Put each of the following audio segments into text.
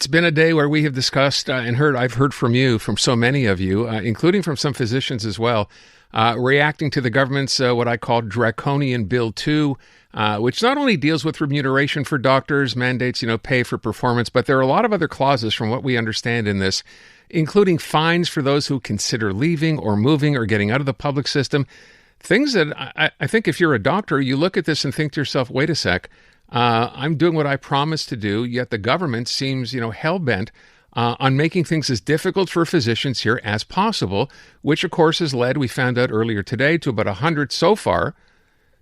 It's been a day where we have discussed I've heard from you, from so many of you, including from some physicians as well, reacting to the government's what I call draconian Bill 2, which not only deals with remuneration for doctors, mandates, pay for performance, but there are a lot of other clauses from what we understand in this, including fines for those who consider leaving or moving or getting out of the public system. Things that I think if you're a doctor, you look at this and think to yourself, wait a sec, I'm doing what I promised to do, yet the government seems, hell-bent on making things as difficult for physicians here as possible, which, of course, has led, we found out earlier today, to about 100 so far,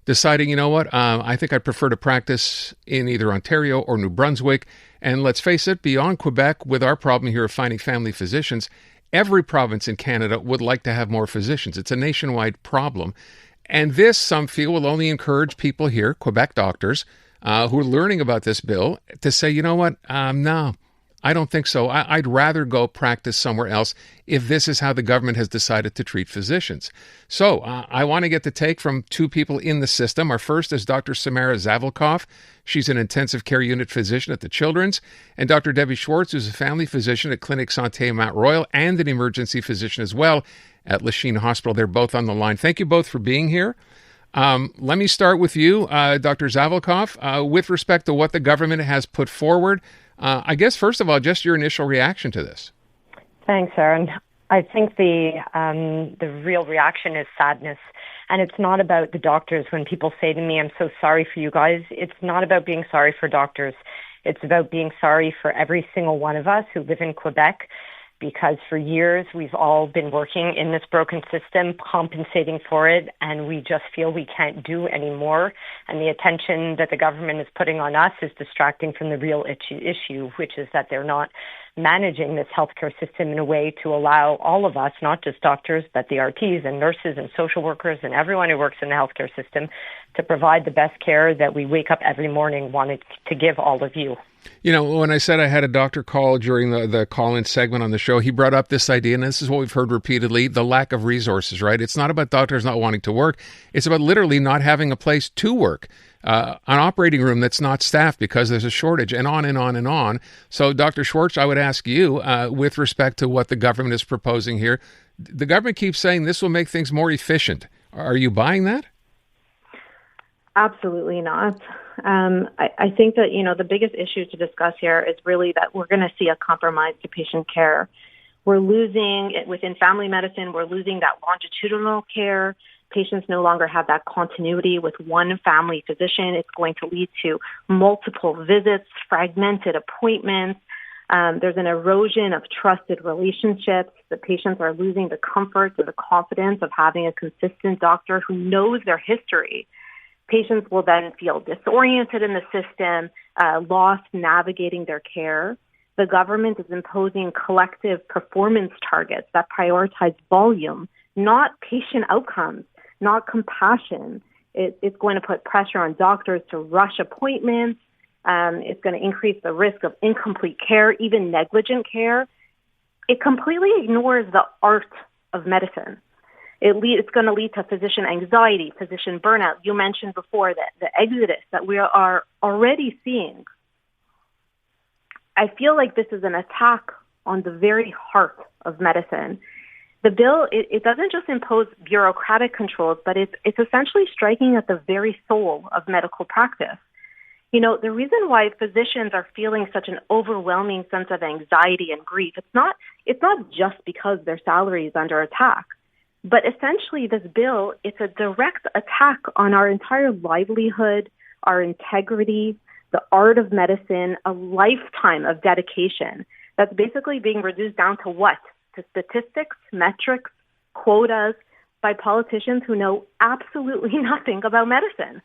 deciding, I think I'd prefer to practice in either Ontario or New Brunswick. And let's face it, beyond Quebec, with our problem here of finding family physicians, every province in Canada would like to have more physicians. It's a nationwide problem. And this, some feel, will only encourage people here, Quebec doctors, who are learning about this bill, to say, no, I don't think so. I'd rather go practice somewhere else if this is how the government has decided to treat physicians. So I want to get the take from two people in the system. Our first is Dr. Samara Zavalkoff. She's an intensive care unit physician at the Children's, and Dr. Debbie Schwarcz, who's a family physician at Clinique Santé Mont-Royal and an emergency physician as well at Lachine Hospital. They're both on the line. Thank you both for being here. Let me start with you, Dr. Zavalkoff, with respect to what the government has put forward. I guess, first of all, just your initial reaction to this. Thanks, Aaron. I think the real reaction is sadness. And it's not about the doctors. When people say to me, I'm so sorry for you guys, it's not about being sorry for doctors. It's about being sorry for every single one of us who live in Quebec, because for years we've all been working in this broken system, compensating for it, and we just feel we can't do anymore. And the attention that the government is putting on us is distracting from the real issue, which is that they're not managing this healthcare system in a way to allow all of us, not just doctors, but the RTs and nurses and social workers and everyone who works in the healthcare system, to provide the best care that we wake up every morning wanting to give all of you. When I said I had a doctor call during the call-in segment on the show, he brought up this idea, and this is what we've heard repeatedly, the lack of resources, right? It's not about doctors not wanting to work. It's about literally not having a place to work, an operating room that's not staffed because there's a shortage, and on and on and on. So, Dr. Schwarcz, I would ask you, with respect to what the government is proposing here, the government keeps saying this will make things more efficient. Are you buying that? Absolutely not. I think that, the biggest issue to discuss here is really that we're going to see a compromise to patient care. We're losing, within family medicine, we're losing that longitudinal care. Patients no longer have that continuity with one family physician. It's going to lead to multiple visits, fragmented appointments. There's an erosion of trusted relationships. The patients are losing the comfort and the confidence of having a consistent doctor who knows their history. Patients will then feel disoriented in the system, lost navigating their care. The government is imposing collective performance targets that prioritize volume, not patient outcomes, not compassion. It's going to put pressure on doctors to rush appointments. It's going to increase the risk of incomplete care, even negligent care. It completely ignores the art of medicine. It's going to lead to physician anxiety, physician burnout. You mentioned before that the exodus that we are already seeing. I feel like this is an attack on the very heart of medicine. The bill, it doesn't just impose bureaucratic controls, but it's essentially striking at the very soul of medical practice. The reason why physicians are feeling such an overwhelming sense of anxiety and grief, it's not just because their salary is under attack. But essentially, this bill, it's a direct attack on our entire livelihood, our integrity, the art of medicine, a lifetime of dedication that's basically being reduced down to what? To statistics, metrics, quotas by politicians who know absolutely nothing about medicine.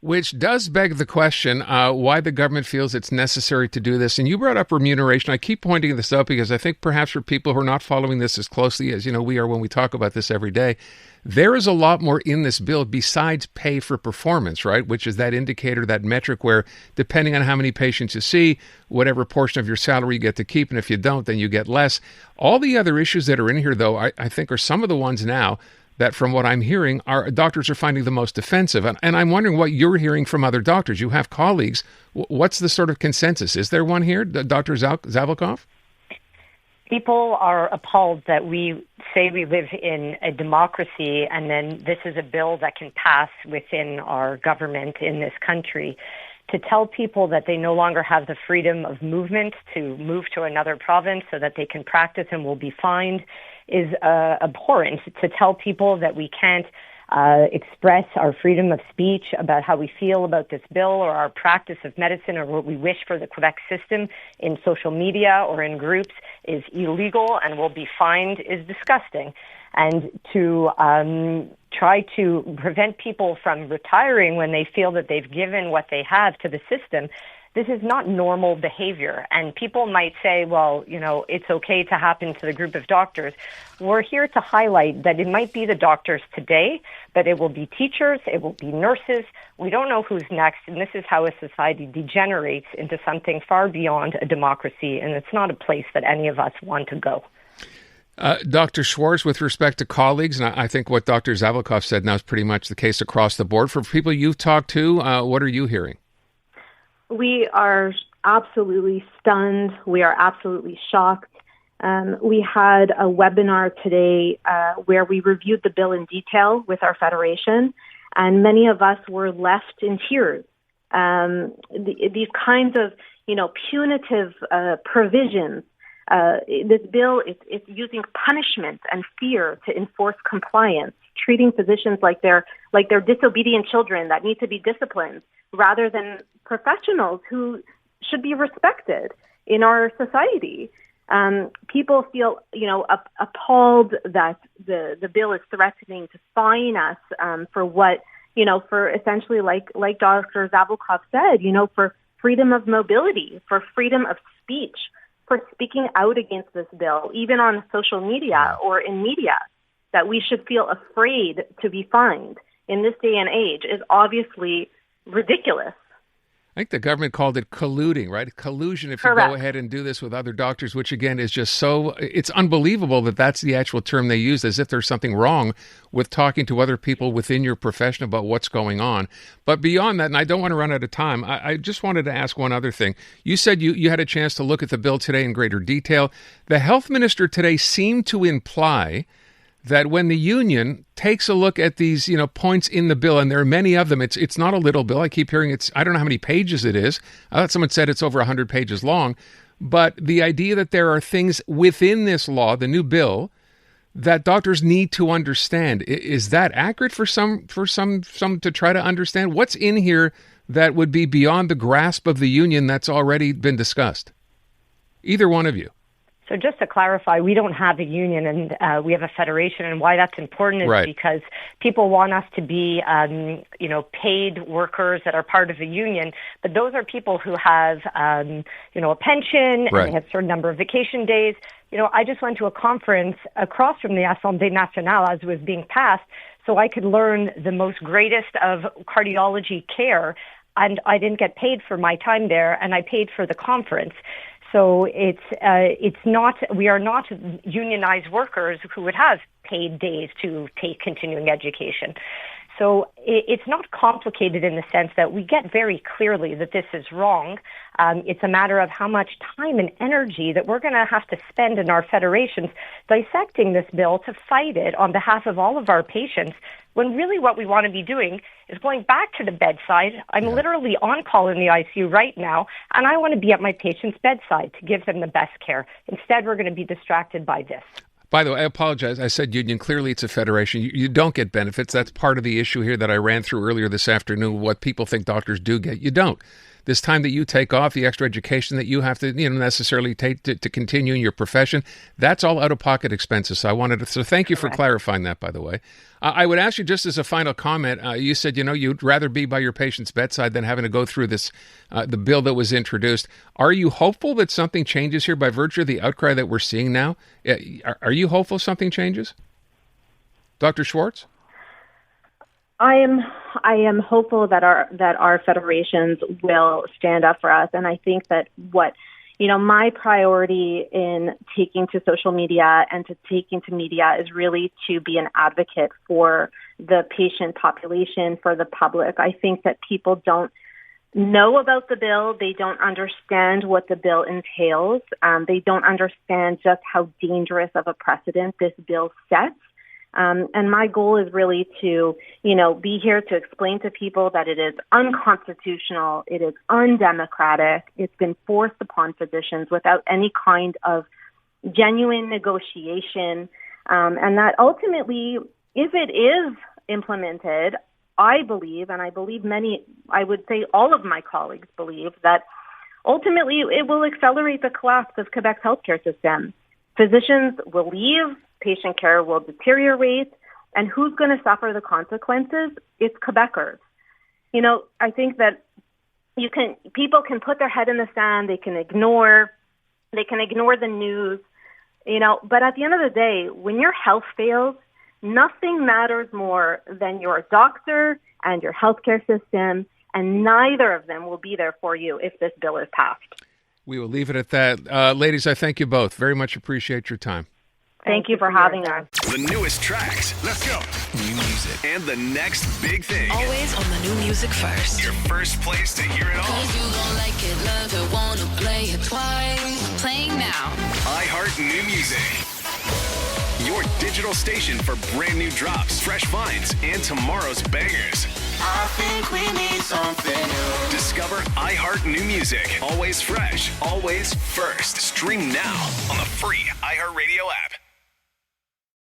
Which does beg the question why the government feels it's necessary to do this. And you brought up remuneration. I keep pointing this out because I think perhaps for people who are not following this as closely as we are when we talk about this every day, there is a lot more in this bill besides pay for performance, right? Which is that indicator, that metric where depending on how many patients you see, whatever portion of your salary you get to keep, and if you don't, then you get less. All the other issues that are in here, though, I think are some of the ones now that, from what I'm hearing, our doctors are finding the most offensive. And I'm wondering what you're hearing from other doctors. You have colleagues. What's the sort of consensus? Is there one here, Dr. Zavalkoff? People are appalled that we say we live in a democracy, and then this is a bill that can pass within our government in this country. To tell people that they no longer have the freedom of movement to move to another province so that they can practice and will be fined is abhorrent. To tell people that we can't express our freedom of speech about how we feel about this bill or our practice of medicine or what we wish for the Quebec system in social media or in groups is illegal and will be fined is disgusting. And to try to prevent people from retiring when they feel that they've given what they have to the system, this is not normal behavior. And people might say, well, it's okay to happen to the group of doctors. We're here to highlight that it might be the doctors today, but it will be teachers, it will be nurses. We don't know who's next, and this is how a society degenerates into something far beyond a democracy, and it's not a place that any of us want to go. Dr. Schwarcz, with respect to colleagues, and I think what Dr. Zavalkoff said now is pretty much the case across the board. For people you've talked to, what are you hearing? We are absolutely stunned. We are absolutely shocked. We had a webinar today where we reviewed the bill in detail with our federation, and many of us were left in tears. These kinds of, punitive provisions. This bill is using punishment and fear to enforce compliance, treating physicians like they're disobedient children that need to be disciplined, rather than professionals who should be respected in our society. People feel, appalled that the bill is threatening to fine us for what, for essentially like Dr. Zavalkoff said, for freedom of mobility, for freedom of speech, for speaking out against this bill, even on social media or in media, that we should feel afraid to be fined in this day and age is obviously ridiculous. I think the government called it colluding, right? Collusion if you Correct. go ahead and do this with other doctors, which again is just so, it's unbelievable that that's the actual term they use, as if there's something wrong with talking to other people within your profession about what's going on. But beyond that, and I don't want to run out of time, I just wanted to ask one other thing. You said you had a chance to look at the bill today in greater detail. The health minister today seemed to imply that when the union takes a look at these, points in the bill, and there are many of them, it's not a little bill. I keep hearing I don't know how many pages it is. I thought someone said it's over 100 pages long. But the idea that there are things within this law, the new bill, that doctors need to understand, is that accurate for some to try to understand? What's in here that would be beyond the grasp of the union that's already been discussed? Either one of you. So just to clarify, we don't have a union and we have a federation, and why that's important is because people want us to be, paid workers that are part of a union, but those are people who have, a pension and they have a certain number of vacation days. I just went to a conference across from the Assemblée Nationale as it was being passed, so I could learn the most greatest of cardiology care, and I didn't get paid for my time there, and I paid for the conference. So it's not, we are not unionized workers who would have paid days to take continuing education. So it's not complicated in the sense that we get very clearly that this is wrong. It's a matter of how much time and energy that we're going to have to spend in our federations dissecting this bill to fight it on behalf of all of our patients, when really what we want to be doing is going back to the bedside. I'm literally on call in the ICU right now, and I want to be at my patient's bedside to give them the best care. Instead, we're going to be distracted by this. By the way, I apologize. I said union. Clearly, it's a federation. You don't get benefits. That's part of the issue here that I ran through earlier this afternoon, what people think doctors do get. You don't. This time that you take off, the extra education that you have to necessarily take to continue in your profession, that's all out-of-pocket expenses. So thank you for clarifying that, by the way. I would ask you, just as a final comment, you said, you'd rather be by your patient's bedside than having to go through this, the bill that was introduced. Are you hopeful that something changes here by virtue of the outcry that we're seeing now? Are you hopeful something changes? Dr. Schwarcz? I am hopeful that our federations will stand up for us, and I think that what my priority in taking to social media and to taking to media is really to be an advocate for the patient population, for the public. I think that people don't know about the bill. They don't understand what the bill entails. They don't understand just how dangerous of a precedent this bill sets. And my goal is really to, be here to explain to people that it is unconstitutional, it is undemocratic, it's been forced upon physicians without any kind of genuine negotiation, and that ultimately, if it is implemented, I believe, and I believe I would say all of my colleagues believe, that ultimately it will accelerate the collapse of Quebec's healthcare system. Physicians will leave, patient care will deteriorate, and who's going to suffer the consequences? It's Quebecers. I think that people can put their head in the sand, they can ignore the news, but at the end of the day, when your health fails, nothing matters more than your doctor and your healthcare system, and neither of them will be there for you if this bill is passed. We will leave it at that. Ladies, I thank you both. Very much appreciate your time. Thank you for having us. The newest tracks. Let's go. New music. And the next big thing. Always on the new music first. Your first place to hear it all. 'Cause you gon' like it, love it, wanna play it twice. Playing now. iHeart New Music. Your digital station for brand new drops, fresh finds, and tomorrow's bangers. I think we need something new. Discover iHeart New Music. Always fresh, always first. Stream now on the free iHeartRadio app.